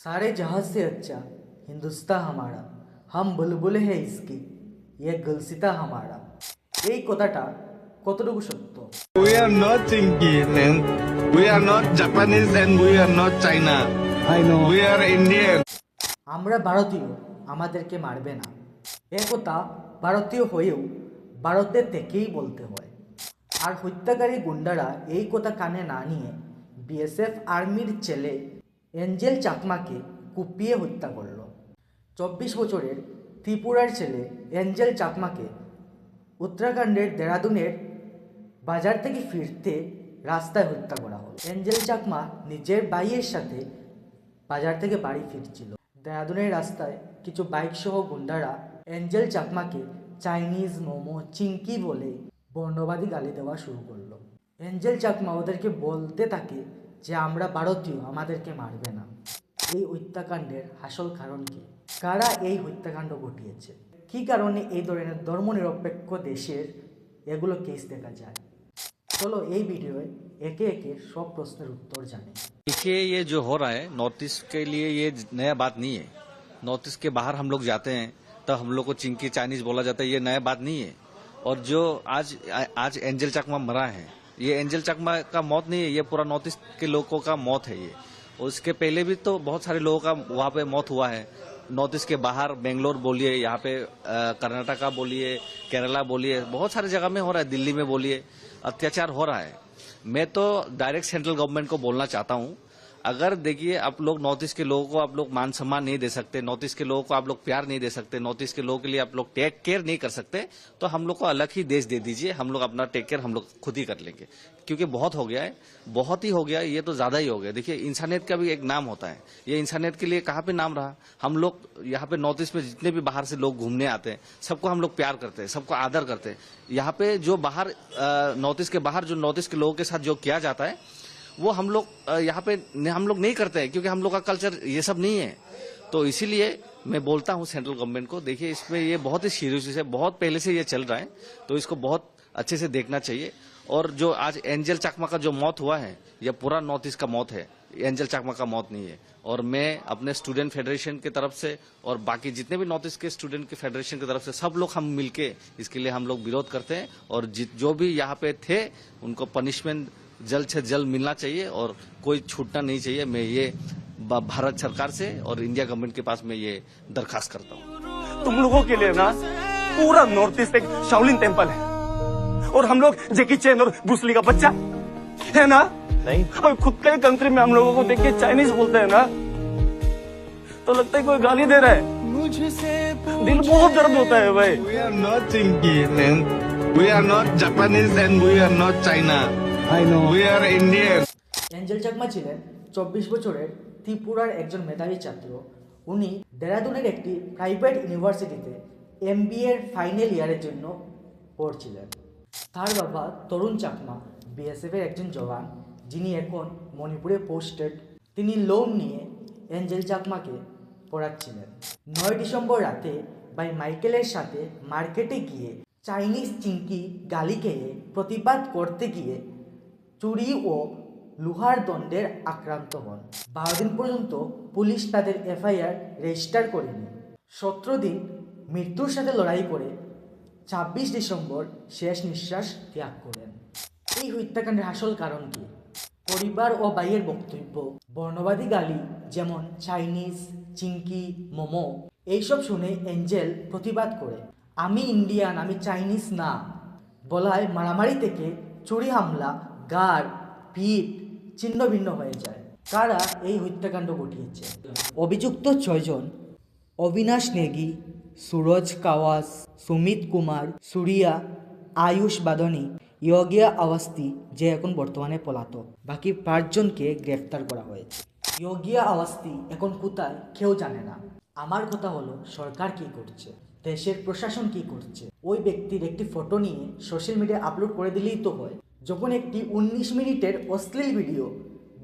सारे जहाज से अच्छा हिंदुस्तान हमारा, हम बुलबुल है इसकी, ये गुलसिता हमारा। এই কথাটা কতটুকু সত্য? We are not Chinky, man. We are not Japanese and we are not China. I know. We are Indian. আমরা ভারতীয়, আমাদেরকে মারবে না। এ কথা ভারতীয় হয়েও ভারতের থেকেই বলতে হয়। আর হত্যাকারী গুন্ডারা এই কথা কানে না নিয়ে বিএসএফ আর্মির ছেলে এঞ্জেল চাকমাকে কুপিয়ে হত্যা করল। 24 বছরের ত্রিপুরার ছেলে এঞ্জেল চাকমাকে উত্তরাখণ্ডের দেরাদুনের বাজার থেকে ফিরতে রাস্তায় হত্যা করা হলো। এঞ্জেল চাকমা নিজের ভাইয়ের সাথে বাজার থেকে বাড়ি ফিরছিল। দেরাদুনের রাস্তায় কিছু বাইক সহ গুন্ডারা এঞ্জেল চাকমাকে চাইনিজ, মোমো, চিংকি বলে বর্ণবাদী গালি দেওয়া শুরু করলো। এঞ্জেল চাকমা ওদেরকে বলতে থাকে যে আমরা ভারতীয়, আমাদেরকে মারবে না। এই হত্যাকাণ্ডের আসল কারণ কি? কারা এই হত্যাকাণ্ড ঘটিয়েছে? কী কারণে এই ধরনের ধর্মনিরপেক্ষ দেশের এগুলো কেস দেখা যায়? চলো এই ভিডিওয়ে একে একে সব প্রশ্নের উত্তর জানি। देखिए, ये जो हो रहा है नॉर्थ ईस्ट के लिए ये नया बात नहीं है। नॉर्थ ईस्ट के बाहर हम लोग जाते हैं तो हम लोग को चिंकी चाइनीज बोला जाता है, ये नया बात नहीं है। और जो आज एंजल चकमा मरा है, ये एंजल चकमा का मौत नहीं है, ये पूरा नॉर्थ ईस्ट के लोगों का मौत है ये। और उसके पहले भी तो बहुत सारे लोगों का वहाँ पे मौत हुआ है। नॉर्थ ईस्ट के बाहर बेंगलोर बोलिए, यहाँ पे कर्नाटका बोलिए, केरला बोलिए, बहुत सारी जगह में हो रहा है, दिल्ली में बोलिए, अत्याचार हो रहा है। मैं तो डायरेक्ट सेंट्रल गवर्नमेंट को बोलना चाहता हूँ, अगर देखिए आप लोग नॉर्थ ईस्ट के लोगों को आप लोग मान सम्मान नहीं दे सकते, नॉर्थ ईस्ट के लोगों को आप लोग प्यार नहीं दे सकते, नॉर्थ ईस्ट के लोगों के लिए आप लोग टेक केयर नहीं कर सकते, तो हम लोग को अलग ही देश दे दीजिए। हम लोग अपना टेक केयर हम लोग खुद ही कर लेंगे, क्योंकि बहुत हो गया है, बहुत ही हो गया है, ये तो ज्यादा ही हो गया। देखिए, इंसानियत का भी एक नाम होता है, ये इंसानियत के लिए कहाँ पे नाम रहा? हम लोग यहाँ पे नॉर्थ ईस्ट में जितने भी बाहर से लोग घूमने आते हैं, सबको हम लोग प्यार करते हैं, सबको आदर करते हैं। यहाँ पे जो बाहर नॉर्थ ईस्ट के बाहर जो नॉर्थ ईस्ट के लोगों के साथ जो किया जाता है, वो हम लोग यहाँ पे हम लोग नहीं करते हैं, क्योंकि हम लोग का कल्चर ये सब नहीं है। तो इसीलिए मैं बोलता हूँ सेंट्रल गवर्नमेंट को, देखिए इसमें ये बहुत ही सीरियस है, बहुत पहले से ये चल रहा है, तो इसको बहुत अच्छे से देखना चाहिए। और जो आज एंजल चकमा का जो मौत हुआ है, यह पूरा नॉर्थ ईस्ट का मौत है, एंजल चकमा का मौत नहीं है। और मैं अपने स्टूडेंट फेडरेशन की तरफ से और बाकी जितने भी नॉर्थ ईस्ट के स्टूडेंट के फेडरेशन की तरफ से सब लोग हम मिलके इसके लिए हम लोग विरोध करते हैं। और जो भी यहाँ पे थे उनको पनिशमेंट जल्द से जल्द मिलना चाहिए और कोई छूटना नहीं चाहिए। मैं ये भारत सरकार से और इंडिया गवर्नमेंट के पास मैं ये दरखास्त करता हूँ। तुम लोगों के लिए ना पूरा नॉर्थ ईस्ट एक शाओलिन टेम्पल है, और हम लोग जैकी चैन और ब्रूस ली का बच्चा है ना? नहीं, और खुद के कंट्री में हम लोगों को देख के चाइनीज बोलते हैं ना, तो लगता है कोई गाली दे रहा है। दिल बहुत दर्द होता है भाई। We are not Chinky, man. We are not Japanese and we are not China. I know. We are Indian. Angel Chakma ছিলেন 24 বছরের ত্রিপুরার একজন মেধাবী ছাত্র। উনি দেরাদুনের একটি প্রাইভেট ইউনিভার্সিটিতে MBA এর ফাইনাল ইয়ারের জন্য পড়ছিলেন। তার বাবা তরুণ চাকমা বিএসএফ এর একজন জওয়ান, যিনি এখন মণিপুরে পোস্টেড। তিনি লোন নিয়ে এঞ্জেল চাকমাকে পড়াচ্ছিলেন। 9 ডিসেম্বর রাতে ভাই মাইকেলের সাথে মার্কেটে গিয়ে চাইনিজ চিংকি গালি খেয়ে প্রতিবাদ করতে গিয়ে চুরি ও লোহার দণ্ডের আক্রান্ত হন। 12 দিন পর্যন্ত পুলিশ তাদের FIR রেজিস্টার করেনি। 17 দিন মৃত্যুর সাথে লড়াই করে 26 ডিসেম্বর শেষ নিঃশ্বাস ত্যাগ করেন। এই হত্যাকাণ্ডের আসল কারণ কি? পরিবার ও ভাইয়ের বক্তব্য, বর্ণবাদী গালি যেমন চাইনিজ, চিংকি, মোমো, এইসব শুনে এঞ্জেল প্রতিবাদ করে আমি ইন্ডিয়ান, আমি চাইনিজ না বলায় মারামারি থেকে চুরি হামলা, গাড়, পিঠ ছিন্ন ভিন্ন হয়ে যায়। কারা এই হত্যাকাণ্ড ঘটিয়েছে? অভিযুক্ত 6 জন: অবিনাশ নেগি, সুরজ কাওয়াস, সুমিত কুমার, সুরিয়া, আয়ুষ বাদনী, ইয়োগিয়া আওয়াস্তি, যে এখন বর্তমানে পলাতক। বাকি 5 জনকে গ্রেফতার করা হয়েছে। ইয়োগিয়া আওয়াস্তি এখন কোথায় কেউ জানে না। আমার কথা হলো, সরকার কি করছে, দেশের প্রশাসন কি করছে? ওই ব্যক্তির একটি ফটো নিয়ে সোশ্যাল মিডিয়ায় আপলোড করে দিলেই তো হয়। যখন একটি 19 মিনিটের অশ্লীল ভিডিও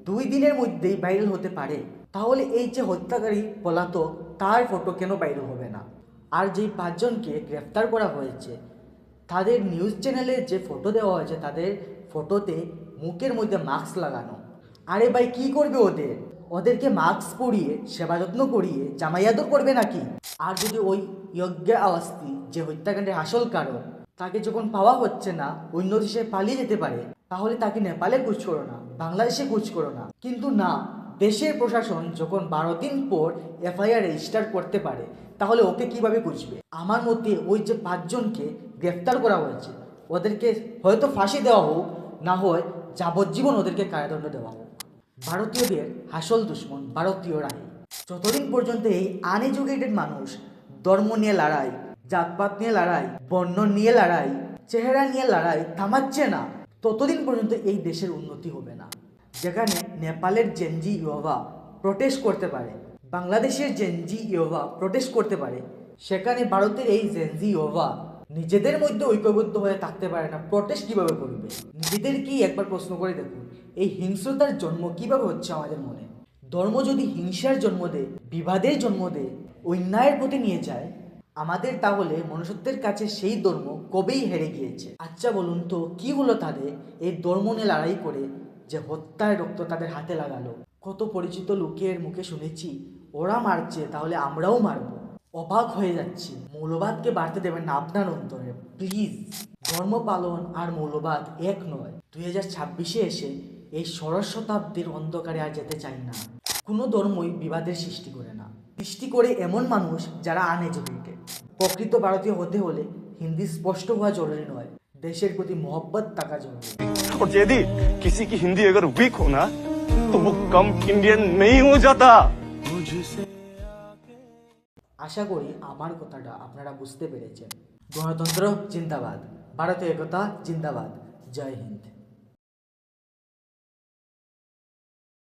2 দিনের মধ্যেই ভাইরাল হতে পারে, তাহলে এই যে হত্যাকারী পলাতক, তার ফটো কেন ভাইরাল হবে না? আর যেই 5 জনকে গ্রেফতার করা হয়েছে, তাদের নিউজ চ্যানেলে যে ফটো দেওয়া হয়েছে, তাদের ফটোতে মুখের মধ্যে মাস্ক লাগানো। আরে ভাই, কি করবে ওদের? ওদেরকে মাস্ক পরিয়ে সেবা যত্ন করিয়ে জামাইয়াদর করবে নাকি? আর যদি ওই ইয়জ্ঞা আওয়াস্তি যে হত্যাকাণ্ডের আসল কারণ তাকে যখন পাওয়া হচ্ছে না, অন্য দেশে পালিয়ে যেতে পারে, তাহলে তাকে নেপালে কুচ করো না, বাংলাদেশে কুচ করো না। কিন্তু না, দেশের প্রশাসন যখন 12 দিন পর এফআইআর রেজিস্টার করতে পারে, তাহলে ওকে কিভাবে বুঝবে? আমার মতে ওই যে 5 জনকে গ্রেফতার করা হয়েছে, ওদেরকে হয়তো ফাঁসি দেওয়া হোক, না হয় যাবজ্জীবন ওদেরকে কারাদণ্ড দেওয়া হোক। ভারতীয়দের আসল দুশ্মন ভারতীয়রাই। যতদিন পর্যন্ত এই আনএডুকেটেড মানুষ ধর্ম নিয়ে লড়াই, জাতপাত নিয়ে লড়াই, বর্ণ নিয়ে লড়াই, চেহারা নিয়ে লড়াই থামাচ্ছে না, ততদিন পর্যন্ত এই দেশের উন্নতি হবে না। যেখানে নেপালের জেনজি ইয়োভা প্রোটেস্ট করতে পারে, বাংলাদেশের জেনজি ইয়োভা প্রোটেস্ট করতে পারে, সেখানে ভারতের এই জেনজি ইয়োভা নিজেদের মধ্যে ঐক্যবদ্ধ হয়ে থাকতে পারে না, প্রোটেস্ট কিভাবে করবে? নিজেদেরকেই একবার প্রশ্ন করে দেখুন, এই হিংস্রতার জন্ম কিভাবে হচ্ছে আমাদের মনে? ধর্ম যদি হিংসার জন্ম দেয়, বিবাদের জন্ম দেয়, অন্যায়ের প্রতি নিয়ে যায় আমাদের, তাহলে মনুষ্যত্বের কাছে সেই ধর্ম কবেই হেরে গিয়েছে। আচ্ছা বলুন তো, কি হলো তাদের এই ধর্ম নিয়ে লড়াই করে যে হত্যার রক্ত তাদের হাতে লাগালো? কত পরিচিত লোকের মুখে শুনেছি, ওরা মারছে তাহলে আমরাও মারবো। অবাক হয়ে যাচ্ছি। মৌলবাদকে বাড়তে দেবেন না আপনার অন্তরে, প্লিজ। ধর্ম পালন আর মৌলবাদ এক নয়। 2026-এ এসে এই ষোড়শ শতাব্দীর অন্ধকারে আর যেতে চাই না। কোনো ধর্মই বিবাদের সৃষ্টি করে না, সৃষ্টি করে এমন মানুষ যারা আনএডুকেটেড। প্রকৃত ভারতীয় হতে হলে হিন্দি স্পষ্ট হওয়া জরুরি নয়, দেশের প্রতি मोहब्बत থাকা জরুরি। और यदि किसी की हिंदी अगर वीक हो ना, तो वो कम इंडियन नहीं हो जाता। আশা করি আমার কথাটা আপনারা বুঝতে পেরেছেন। গণতন্ত্র জিন্দাবাদ, ভারতীয় একতা জিন্দাবাদ। জয় হিন্দ।